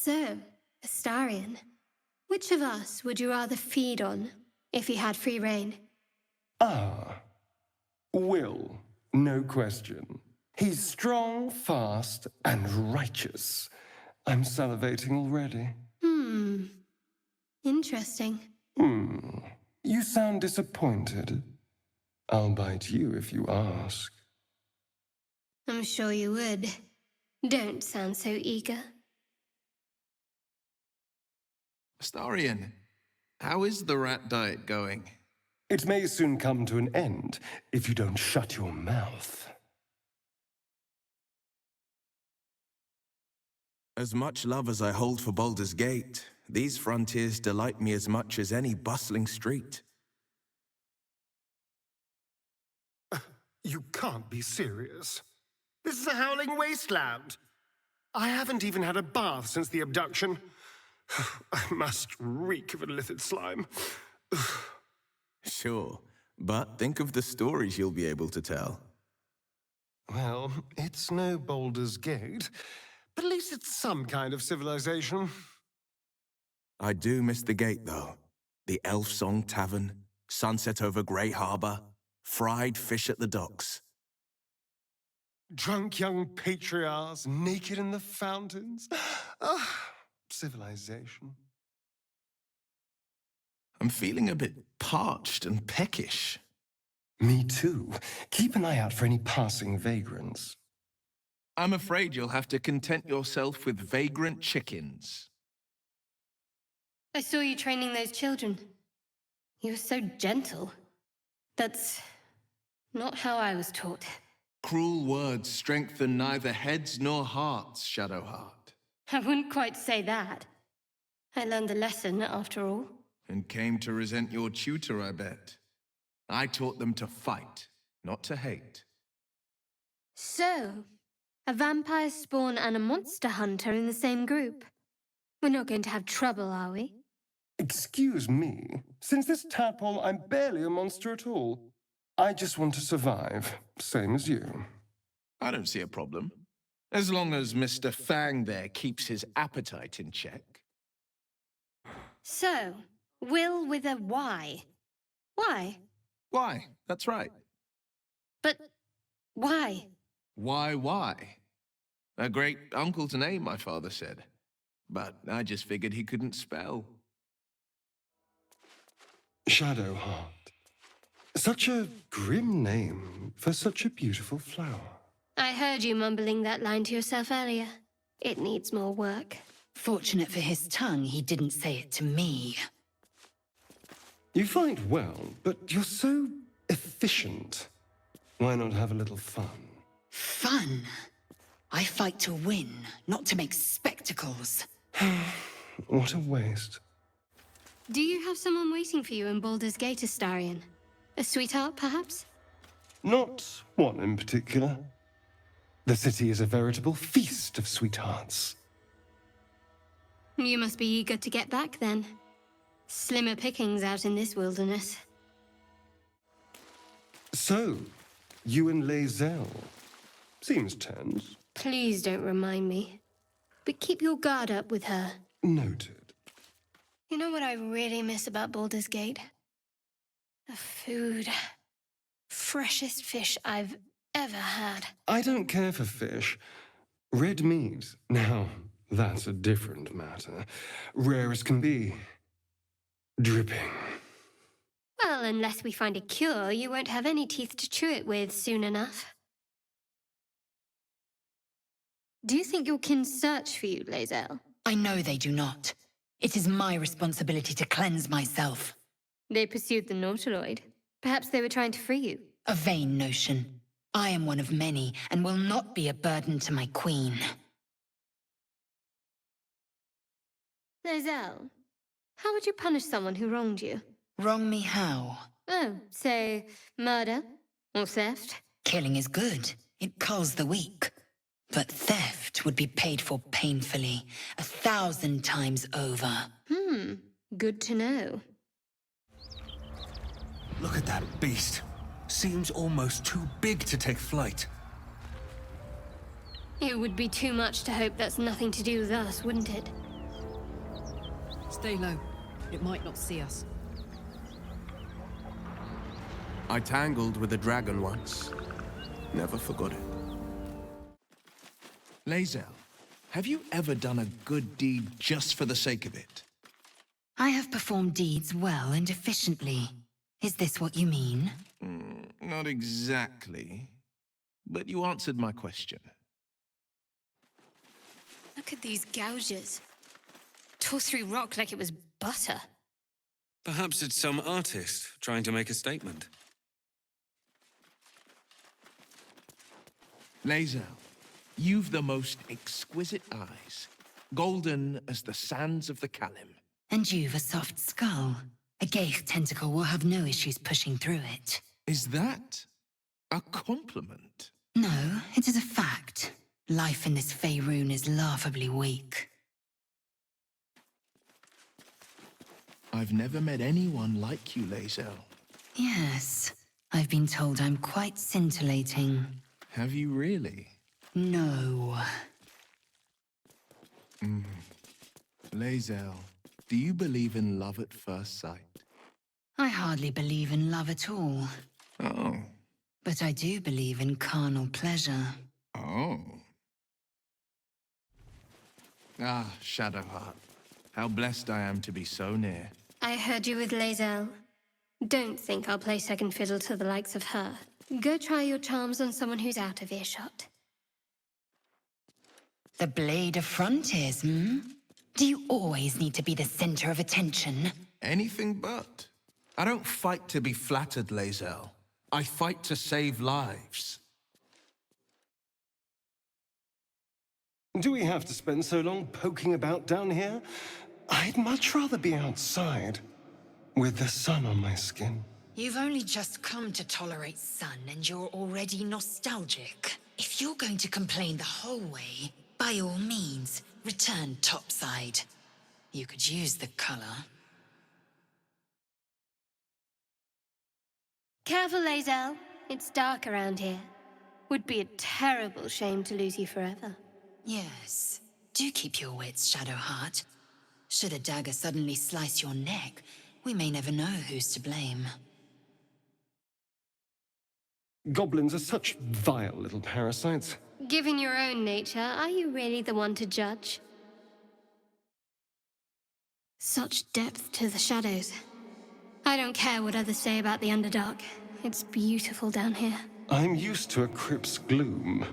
So, Astarion, which of us would you rather feed on if you had free reign? Ah, Will, no question. He's strong, fast, and righteous. I'm salivating already. Interesting. You sound disappointed. I'll bite you if you ask. I'm sure you would. Don't sound so eager. Astarion, how is the rat diet going? It may soon come to an end if you don't shut your mouth. As much love as I hold for Baldur's Gate, these frontiers delight me as much as any bustling street. You can't be serious. This is a howling wasteland. I haven't even had a bath since the abduction. I must reek of illithid slime. Sure, but think of the stories you'll be able to tell. Well, it's no Baldur's Gate, but at least it's some kind of civilization. I do miss the gate, though. The Elf Song Tavern, sunset over Grey Harbor, fried fish at the docks. Drunk young patriarchs naked in the fountains. Ah, civilization. I'm feeling a bit parched and peckish. Me too. Keep an eye out for any passing vagrants. I'm afraid you'll have to content yourself with vagrant chickens. I saw you training those children. You were so gentle. That's not how I was taught. Cruel words strengthen neither heads nor hearts, Shadowheart. I wouldn't quite say that. I learned a lesson, after all. And came to resent your tutor, I bet. I taught them to fight, not to hate. So, a vampire spawn and a monster hunter in the same group. We're not going to have trouble, are we? Excuse me. Since this tadpole, I'm barely a monster at all. I just want to survive, same as you. I don't see a problem. As long as Mr. Fang there keeps his appetite in check. So, Will with a Y. Why? Why? That's right. But why? Why? A great uncle's name, my father said. But I just figured he couldn't spell. Shadowheart. Such a grim name for such a beautiful flower. I heard you mumbling that line to yourself earlier. It needs more work. Fortunate for his tongue, he didn't say it to me. You fight well, but you're so efficient. Why not have a little fun? Fun? I fight to win, not to make spectacles. What a waste. Do you have someone waiting for you in Baldur's Gate, Astarion? A sweetheart, perhaps? Not one in particular. The city is a veritable feast of sweethearts. You must be eager to get back, then. Slimmer pickings out in this wilderness. So, you and Lae'zel. Seems tense. Please don't remind me. But keep your guard up with her. Noted. You know what I really miss about Baldur's Gate? The food. Freshest fish I've ever had. I don't care for fish. Red meat, now, that's a different matter. Rare as can be. Dripping. Well, unless we find a cure, you won't have any teeth to chew it with soon enough. Do you think your kin search for you, Lae'zel? I know they do not. It is my responsibility to cleanse myself. They pursued the Nautiloid. Perhaps they were trying to free you. A vain notion. I am one of many, and will not be a burden to my queen. Lae'zel, how would you punish someone who wronged you? Wrong me how? Oh, say, murder or theft? Killing is good. It culls the weak. But theft would be paid for painfully, 1,000 times over. Good to know. Look at that beast. Seems almost too big to take flight. It would be too much to hope that's nothing to do with us, wouldn't it? Stay low. It might not see us. I tangled with a dragon once. Never forgot it. Lae'zel, have you ever done a good deed just for the sake of it? I have performed deeds well and efficiently. Is this what you mean? Not exactly. But you answered my question. Look at these gouges. Tore through rock like it was butter. Perhaps it's some artist trying to make a statement. Lae'zel, you've the most exquisite eyes. Golden as the sands of the Kalim. And you've a soft skull. A Gaith tentacle will have no issues pushing through it. Is that a compliment? No, it is a fact. Life in this Faerun is laughably weak. I've never met anyone like you, Lae'zel. Yes, I've been told I'm quite scintillating. Have you really? No. Lae'zel, do you believe in love at first sight? I hardly believe in love at all. Oh. But I do believe in carnal pleasure. Oh. Ah, Shadowheart. How blessed I am to be so near. I heard you with Lae'zel. Don't think I'll play second fiddle to the likes of her. Go try your charms on someone who's out of earshot. The Blade of Frontiers, hmm? Do you always need to be the center of attention? Anything but. I don't fight to be flattered, Lae'zel. I fight to save lives. Do we have to spend so long poking about down here? I'd much rather be outside, with the sun on my skin. You've only just come to tolerate sun and you're already nostalgic. If you're going to complain the whole way, by all means, return topside. You could use the color. Careful, Lae'zel. It's dark around here. Would be a terrible shame to lose you forever. Yes. Do keep your wits, Shadowheart. Should a dagger suddenly slice your neck, we may never know who's to blame. Goblins are such vile little parasites. Given your own nature, are you really the one to judge? Such depth to the shadows. I don't care what others say about the Underdark. It's beautiful down here. I'm used to a crypt's gloom.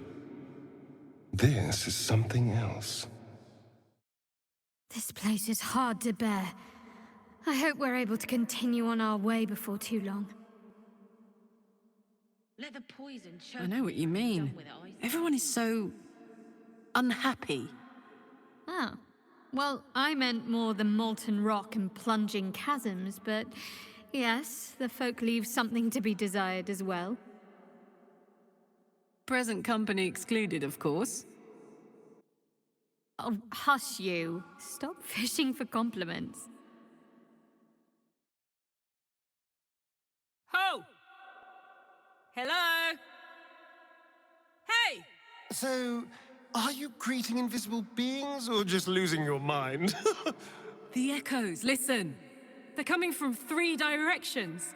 This is something else. This place is hard to bear. I hope we're able to continue on our way before too long. Let the poison choke. I know what you mean. Everyone is so unhappy. Oh. Well, I meant more the molten rock and plunging chasms, but yes, the folk leave something to be desired as well. Present company excluded, of course. Oh, hush you. Stop fishing for compliments. Ho! Hello? Hey! So, are you greeting invisible beings or just losing your mind? The echoes, listen. They're coming from 3 directions.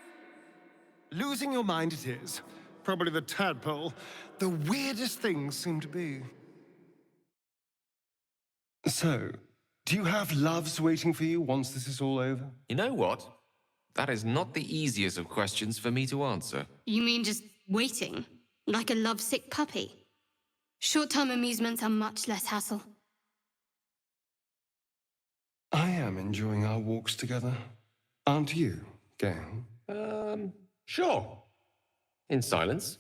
Losing your mind it is. Probably the tadpole. The weirdest things seem to be. So, do you have loves waiting for you once this is all over? You know what? That is not the easiest of questions for me to answer. You mean just waiting? Like a lovesick puppy? Short-term amusements are much less hassle. I am enjoying our walks together. Aren't you, Gale? Sure. In silence.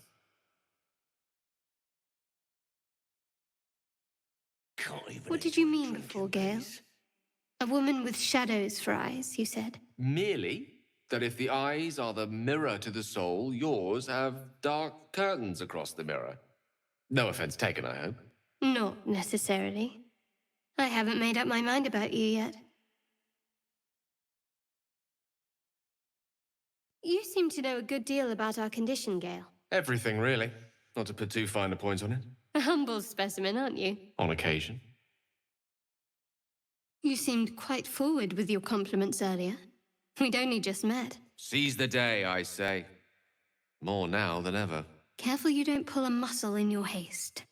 What did you mean before, Gale? A woman with shadows for eyes, you said. Merely that if the eyes are the mirror to the soul, yours have dark curtains across the mirror. No offense taken, I hope. Not necessarily. I haven't made up my mind about you yet. You seem to know a good deal about our condition, Gale. Everything, really. Not to put too fine a point on it. A humble specimen, aren't you? On occasion. You seemed quite forward with your compliments earlier. We'd only just met. Seize the day, I say. More now than ever. Careful you don't pull a muscle in your haste.